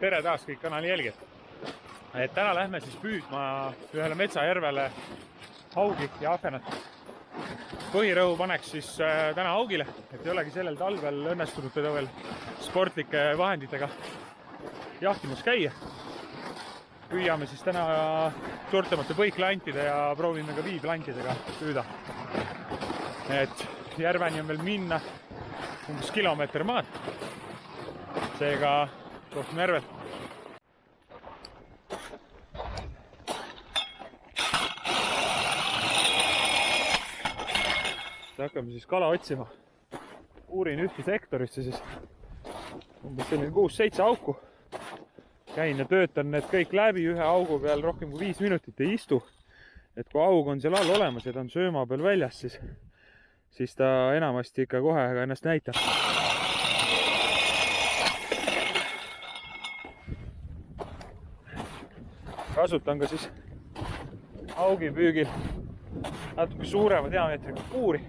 tere taas kõik kanali jälgijad. Täna lähme siis püüdma ühele metsajärvele haugi ja ahvenat. Põhirõhu paneks siis täna haugile, et ei olegi sellel talvel õnnestunud teda veel sportlike vahenditega jahtimas käia. Püüame siis täna suurtemate põiklantide ja proovime ka viiplantidega püüda. Et järveni on veel minna umbes kilomeeter maad. Seega kohtume järvel. Hakkame siis kala otsima. Uurin ühte sektorisse siis umbes 6-7 auku. Käin ja töötan need kõik läbi ühe augu peal rohkem kui 5 minutit ei istu. Et kui aug on seal all olemas ja ta on sööma peal väljas, siis ta enamasti ikka kohe ennast näitab. Kasutan ka siis augipüügil natuke suurema diameetriga puuri.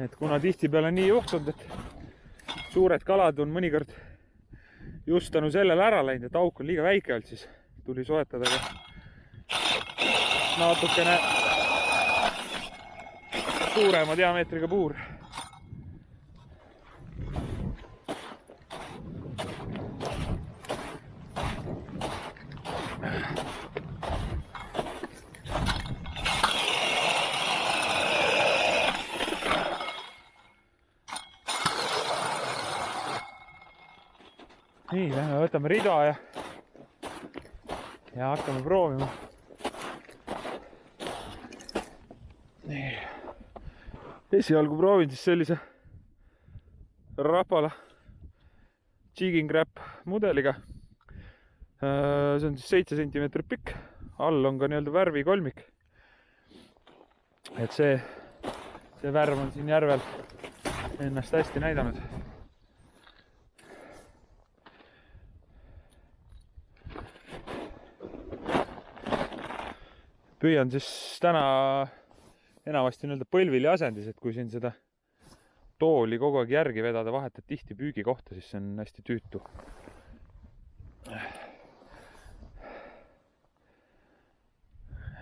Et kuna tihtipeale on nii juhtunud, et suured kalad on mõnikord just tänu sellele ära läinud, et auk on liiga väike olnud, siis tuli soetada ka natukene suurema diameetriga puur. Nii, lähme võtame rida ja hakkame proovima. Nii. Esialgu proovin siis sellise rapala jigging wrap mudeliga. See on siis 7 cm pikk. All on ka nii-öelda värvikolmik. Et see värv on siin järvel ennast hästi näidanud. Püüan siis täna enamasti nii-öelda põlvili asendis, et kui siin seda tooli kogu aeg järgi vedada, vahetad tihti püügi kohta, siis see on hästi tüütu.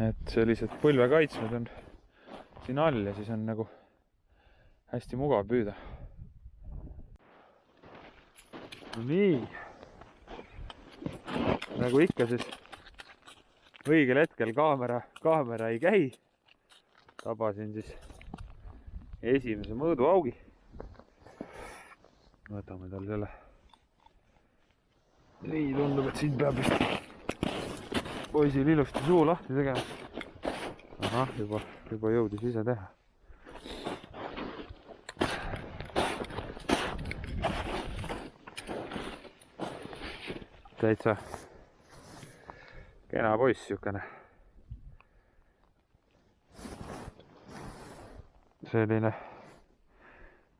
Et sellised põlvekaitsmed on siin all ja siis on nagu hästi mugav püüda. No nii. Nagu ikka siis õigel hetkel kaamera ei käi. Tabasin siis esimese mõõduaugi. Võtame tal selle. Nii tundub, et siin peab vist poisil ilusti suu lahti tegema. Ahah, juba jõudis ise teha. Täitsa kena poiss siukene. Selline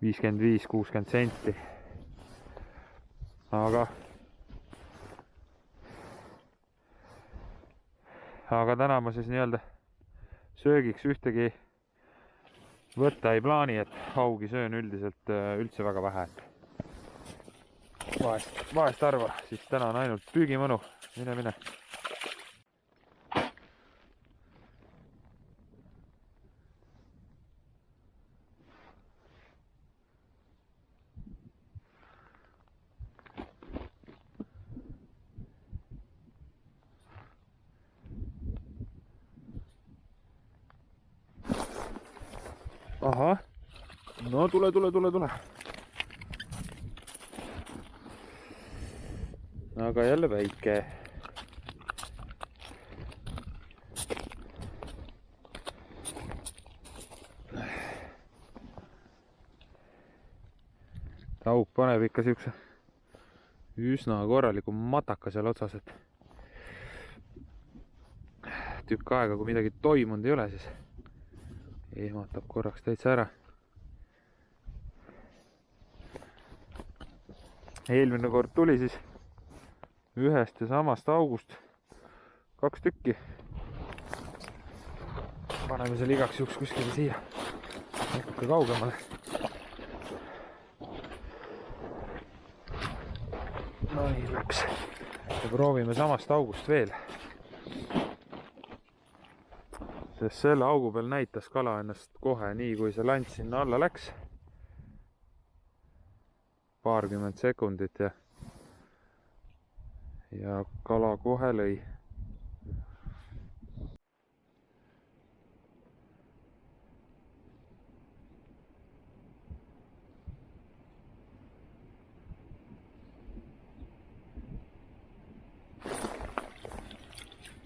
55-60 senti. Aga täna ma siis nii-öelda söögiks ühtegi võtta ei plaani, et haugi söön üldiselt üldse väga vähe. Vahest arva, siis täna on ainult püügimõnu. Mine. Ahah, no tule. Aga jälle väike. Auk paneb ikka siukse üsna korraliku mataka seal otsas, et tükk aega, kui midagi toimunud ei ole, siis ehmatab korraks täitsa ära. Eelmine kord tuli siis ühest ja samast august 2 tükki. Paneme selle igaks juhuks kuskile siia natuke kaugemale. no nii läks. Ja proovime samast august veel. Sest selle augu peal näitas kala ennast kohe nii, kui see lant sinna alla läks. Paarkümmend sekundit ja kala kohe lõi.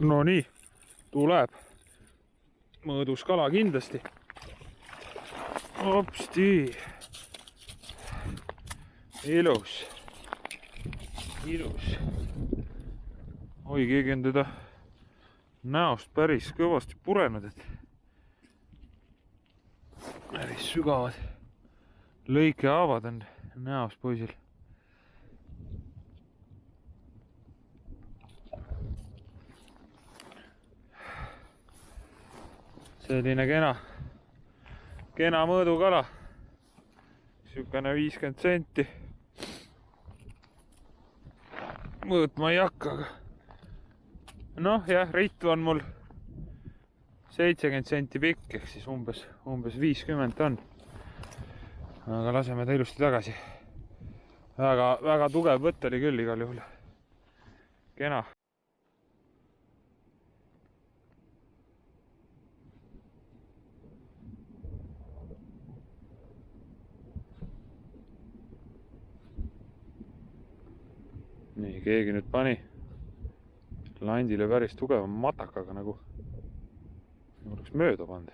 No nii, tuleb mõõdus kala kindlasti. Hopsti. Ilus. Ilus. Oi, keegi on teda näost päris kõvasti purenud, et päris sügavad lõikehaavad on näost poisil. Selline kena mõõdukala. Sükene 50 senti. Mõõtma ei hakka, aga noh, jah, rittu on mul 70 senti pikk, ehk siis umbes 50 on. Aga laseme ta ilusti tagasi. Väga tugev võtt oli küll igal juhul. Kena. Nii, keegi nüüd pani landile päris tugeva matakaga nagu oleks mööda pannud.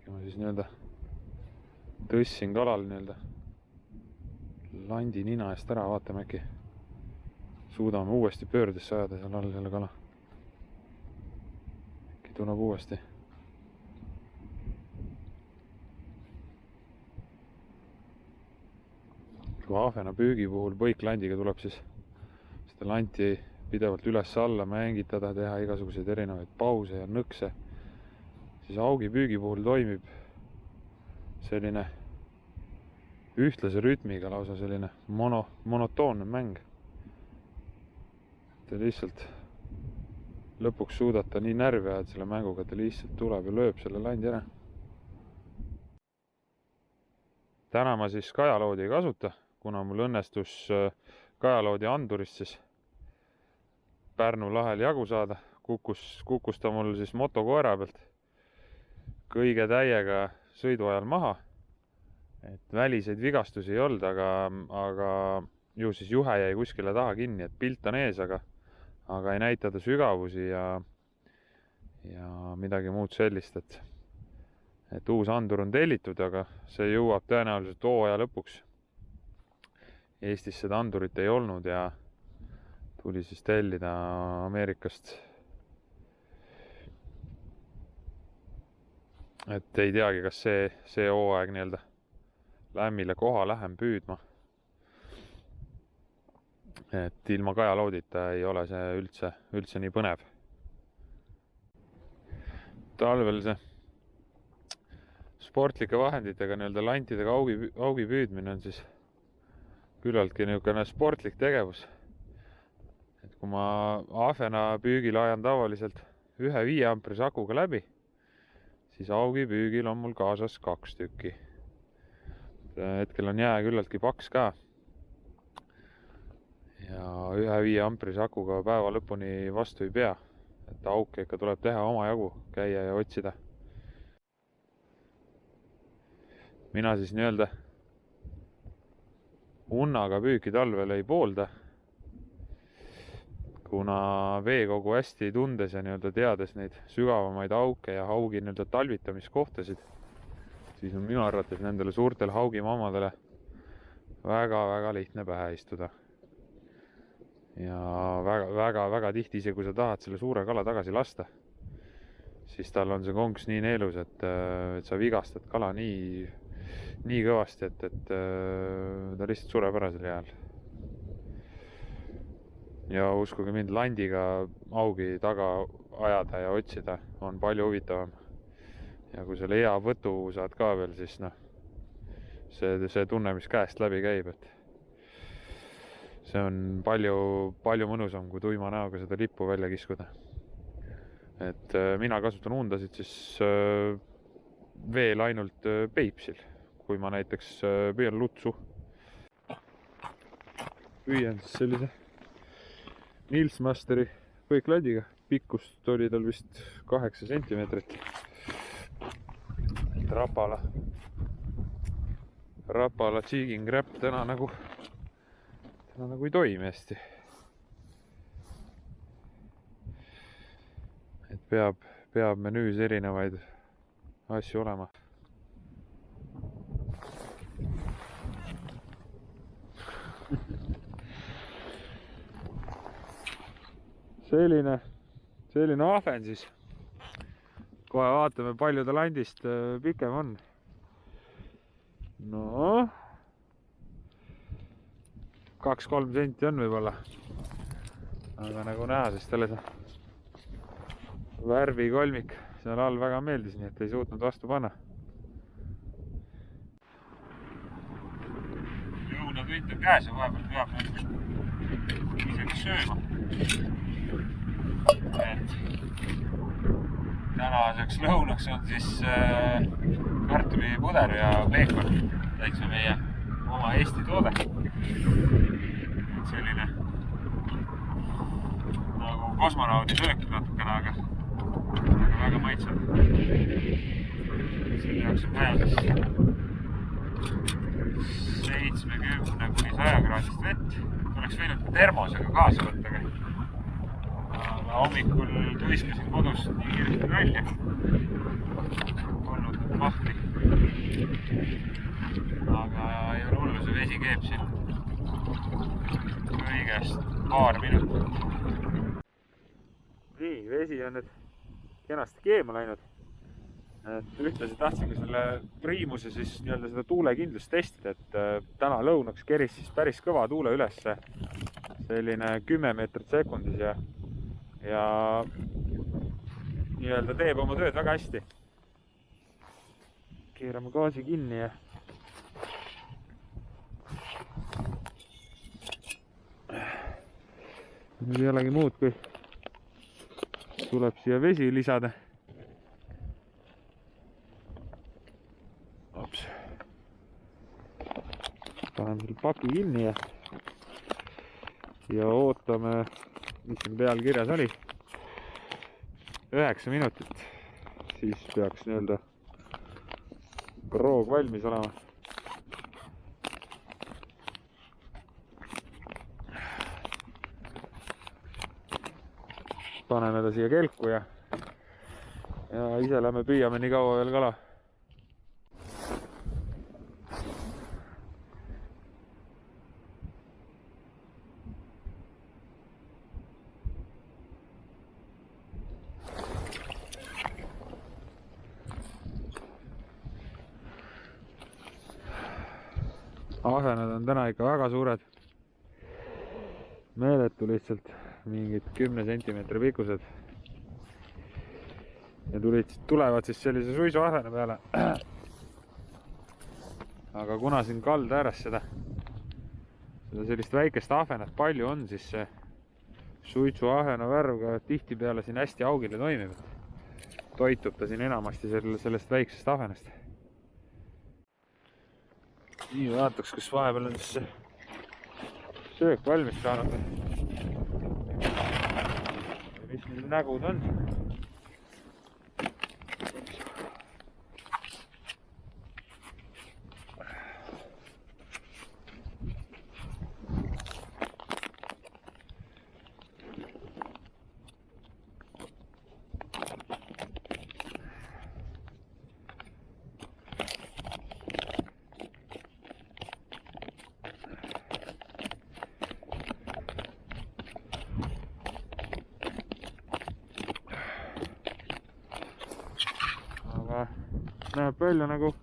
Ma siis nii-öelda tõssin kalal nii-öelda landi nina eest ära, vaatame äkki suudame uuesti pöördesse ajada seal all jälle kala. Äkki tuleb uuesti. Kui ahvena püügi puhul põiklandiga tuleb siis seda lanti pidevalt üles-alla mängitada, teha igasuguseid erinevaid pause ja nõkse, siis augi püügi puhul toimib selline ühtlase rütmiga lausa selline monotoonne mäng. Te lihtsalt lõpuks suudate nii närvi ajada selle mänguga, et ta lihtsalt tuleb ja lööb selle landi ära. Täna ma siis kajaloodi ei kasuta, kuna mul õnnestus kajaloodi andurist siis Pärnu lahel jagu saada. Kukkus ta mul siis motokoera pealt kõige täiega sõidu ajal maha. Et väliseid vigastusi ei olnud, aga ju siis juhe jäi kuskile taha kinni, et pilt on ees, aga ei näita ta sügavusi ja midagi muud sellist, et uus andur on tellitud, aga see jõuab tõenäoliselt hooaja lõpuks. Eestis seda andurit ei olnud ja tuli siis tellida Ameerikast. Et ei teagi, kas see hooaeg nii-öelda lämmile koha lähem püüdma. Et ilma kajaloodita ei ole see üldse nii põnev. Talvel see sportlike vahenditega nii-öelda lantidega augi püüdmine on siis küllaltki niisugune sportlik tegevus. Et kui ma ahvena püügil ajan tavaliselt 1 5 amprise akuga läbi, siis augi püügil on mul kaasas 2 tükki. Hetkel on jää küllaltki paks ka. Ja 1 5 amprise akuga päeva lõpuni vastu ei pea. Et auke ikka tuleb teha omajagu, käia ja otsida. Mina siis nii-öelda unnaga püüki talvel ei poolda, kuna veekogu hästi tundes ja nii-öelda teades neid sügavamaid auke ja haugi nii-öelda talvitamiskohtasid, siis on minu arvates nendele suurtele haugimamadele väga lihtne pähe istuda. Ja väga tihti ise, kui sa tahad selle suure kala tagasi lasta, siis tal on see konks nii neelus, et sa vigastad kala nii kõvasti, et ta lihtsalt sureb ära selle jääl. Ja uskuge mind, landiga augi taga ajada ja otsida on palju huvitavam. Ja kui selle hea võtu saad ka veel, siis noh, see tunne, mis käest läbi käib, et see on palju mõnusam kui tuima näoga seda lippu välja kiskuda. Et mina kasutan undasid siis veel ainult Peipsil, kui ma näiteks püüan lutsu. Püüan siis sellise Nils Masteri põikladiga. Pikkust oli tal vist 8 sentimeetrit. Rapala jigging wrap täna nagu ei toimi hästi. Et peab menüüs erinevaid asju olema. Selline ahven siis. Kohe vaatame, palju ta landist pikem on. No 2-3 senti on võib-olla. Aga nagu näha, siis talle see värvikolmik seal all väga meeldis, nii et ei suutnud vastu panna. Lõunatund on käes ja vahepeal peab isegi sööma. Et tänaseks lõunaks on siis kartulipuder ja peekon, täitsa meie oma Eesti toode. Et selline nagu kosmonaudi söök natukene, aga väga maitsev. Selle jaoks on vaja siis 70–100 kraadist vett. Oleks võinud termosega kaasa võtta, aga hommikul tuiskasin kodust nii kiiresti välja. Polnud mahti. Aga ei ole hullu, see vesi keeb siin kõigest paar minutit. Nii, vesi on nüüd kenasti keema läinud. Ühtlasi tahtsingi selle priimuse siis nii-öelda seda tuulekindlust testida, et täna lõunaks keris siis päris kõva tuule ülesse. Selline 10 meetrit sekundis ja nii-öelda teeb oma tööd väga hästi. Keerame gaasi kinni ja nüüd ei olegi muud, kui tuleb siia vesi lisada. Paneme selle paki kinni ja ootame, mis siin peal kirjas oli, 9 minutit. Siis peaks nii-öelda roog valmis olema. Paneme ta siia kelku ja ise lähme püüame nii kaua veel kala. Ahvenad on täna ikka väga suured. Meeletu lihtsalt, mingid 10 sentimeetri pikkused. Ja tulevad siis sellise suisuahvena peale. Aga kuna siin kalda ääres seda sellist väikest ahvenat palju on, siis see suitsuahvena värv ka tihti peale siin hästi augile toimib. Toitub ta siin enamasti sellest väiksest ahvenast. Nii vaataks, kas vahepeal on siis söök valmis saanud. Mis need nägud on? Näeb välja nagu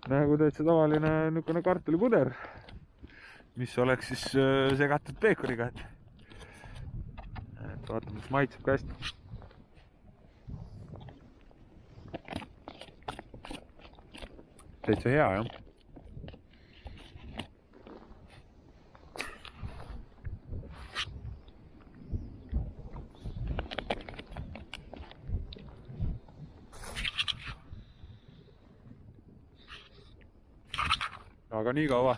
täitsa tavaline niisugune kartulipuder, mis oleks siis segatud peekoniga. Et vaatame, mis maitseb ka hästi. Täitsa hea, jah. aga nii kaua,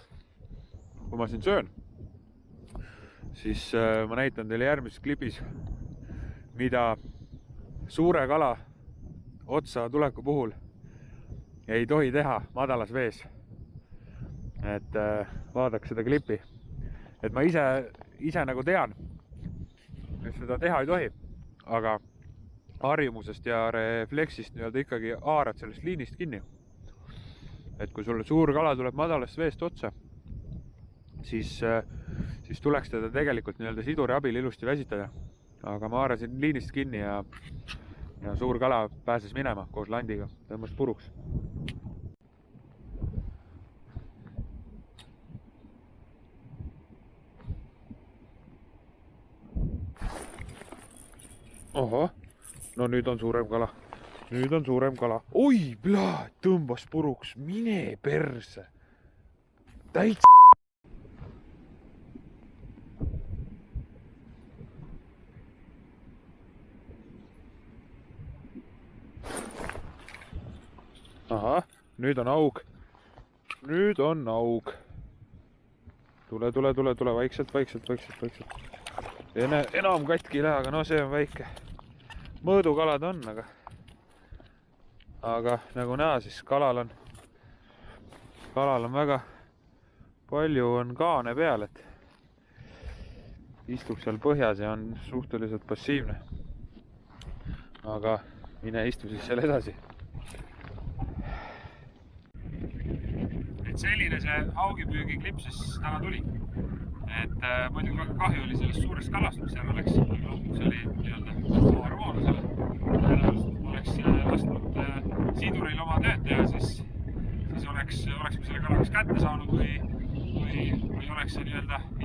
kui ma siin söön, siis ma näitan teile järgmises klipis, mida suure kala otsa tuleku puhul ei tohi teha madalas vees. Et vaadake seda klipi. Et ma ise nagu tean, et seda teha ei tohi, aga harjumusest ja refleksist ikkagi haarad sellest liinist kinni. Et kui sulle suur kala tuleb madalast veest otsa, siis tuleks teda tegelikult siduri abil ilusti väsitada. Aga ma haarasin liinist kinni ja suur kala pääses minema koos landiga, tõmbas puruks. Oho, no nüüd on suurem kala. Nüüd on suurem kala. Oi, tõmbas puruks. Mine perse. Täitsa. Aha, nüüd on aug. Nüüd on aug. Tule, vaikselt. Enam katki ei lähe, aga no see on väike. Mõõdukalad on, aga nagu näha, siis kalal on väga palju on kaane peal, et istub seal põhjas ja on suhteliselt passiivne. Aga mine istu siis seal edasi. Et selline see haugipüügi klipp siis täna tuli. Et muidugi väga kahju oli sellest suurest kalast, mis seal oleks. See oli hormoonusel. Tõenäoliselt oleks lasknud siduril oma tööd teha, siis oleks me selle kala kas kätte saanud või oleks see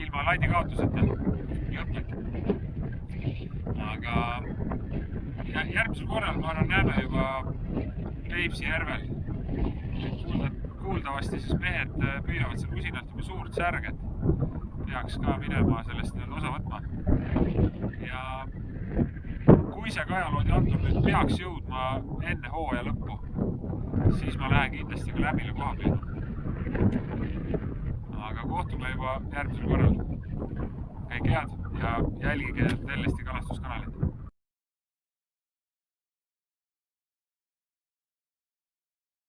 ilma landi kaotuseta lõplik. Aga järgmisel korral ma näeme juba Peipsi järvel. Kuuldavasti siis mehed püüavad seal usinalt juba suurt särget. Peaks ka minema sellest osa võtma. Ja kui see kajaloodi andur nüüd peaks jõudma enne hooaja lõppu, siis ma lähen kindlasti ka läbile koha püüdma. Aga kohtume juba järgmisel korral. Kõik head ja jälgige Tellesti kalastuskanalit.